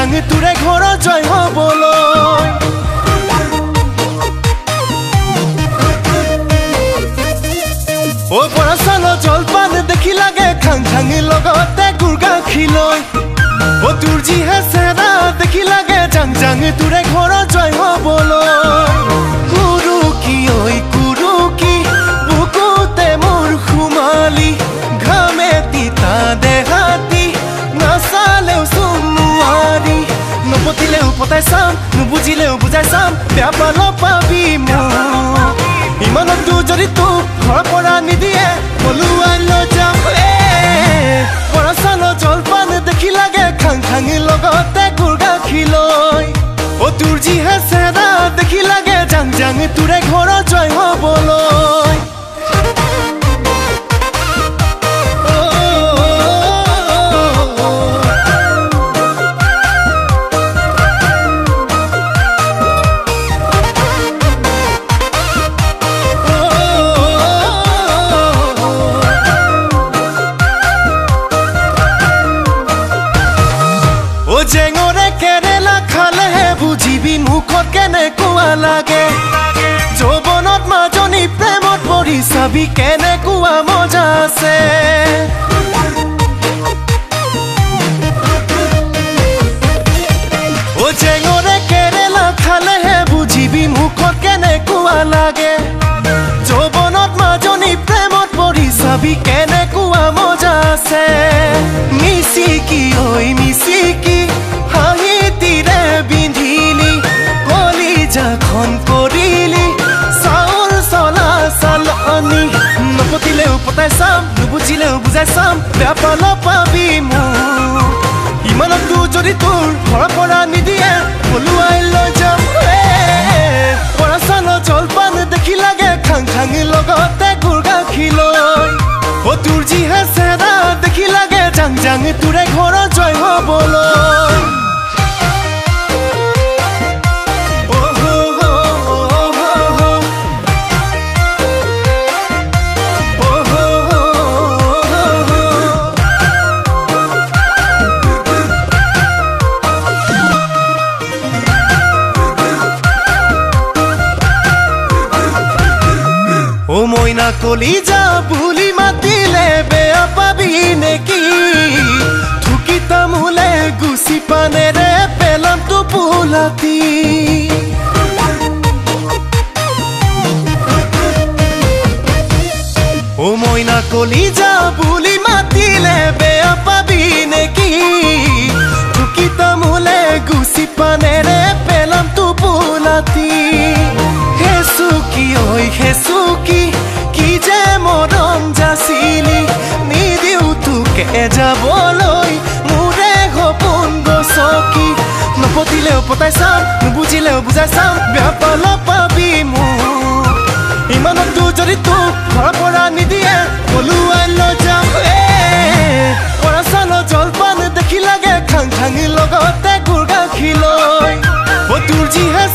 জাং তোৰে ঘৰত জয় হ'বলৈ ও বৰা চাউল জলপান দেখি লাগে খাং খাং লগতে গুৰ গাখীৰ লৈ ও তোৰ যিহে চেৰা দেখি লাগে জাং জাং তোৰে ঘৰত জয় হ'বলৈ কুৰু কি ঐ কুৰু কি বুকুতে মোৰ সুমালি ঘামে তিতা দেহাতি নাচালেও চোন নোৱাৰি নপতিলেও পতাই চাম নুবুজিলেও বুজাই চাম বেয়া পাল পাবি মোক ইমানতো যদি তোক ঘৰৰ পৰা নিদিয়ে পলুৱাই লৈ যাম বৰা চাউল জলপান দেখি লাগে খাং খাং লগতে গুৰ গাখীৰ লৈ ও তোৰ যিহে চেৰা দেখি লাগে জাং জাং তোৰে ঘৰত জয় হ'বলৈ জেঙৰে কেৰেলা খালেহে বুজিবি মুখত কেনেকুৱা লাগে যৌৱনত মাজনী প্ৰেমত পৰি চাবি কেনেকুৱা মজা আছে ও জেঙৰে কেৰেলা খালেহে বুজিবি মুখত কেনেকুৱা লাগে যৌৱনত মাজনী প্ৰেমত পৰি চাবি কেনেকুৱা মজা আছে মিচিকি ঐ মিচিকি হাঁহি তিৰে বিন্ধিলি কলিজাখন কৰিলি চাউল চলা চালনি নপতিলেও পতাই চাম নুবুজিলেও বুজাই চাম বেয়া পাল পাবি মোক ইমানতো যদি তোৰ ঘৰৰ পৰা নিদিয়ে পলুৱাই লৈ যাম বৰা চাউল জলপান দেখি লাগে খাং খাং লগতে গুৰ গাখীৰ লৈ ও তোৰ যিহে চেৰা দেখি লাগে জাং জাং তোৰে ঘৰত জয় হ'বলৈ ও মইনা কলিজা বুলি মাতিলে বেয়া পাবি নেকি থুকি তামোলে গুচি পানেৰে পেলাম টোপোলাতি ও মইনা কলিজা বুলি মাতিলে বেয়া পাবি নেকি থুকি তামোলে গুচি পানেৰে পেলাম টোপোলাতি হেচুকি ঐ হেচুকি কি যে মৰম যাচিলি নিদিও তোকে যাবলৈ মোৰে সপোন গছকি নপতিলেও পতাই চাম নুবুজিলেও বুজাই চাম বেয়া পাল পাবি মোক ইমানতো যদি তোক ঘৰৰ পৰা নিদিয়ে পলুৱাই লৈ যাম বৰা চাউল জলপান দেখি লাগে খাং খাং লগতে গুৰ গাখীৰ লৈ ও তোৰ যিহে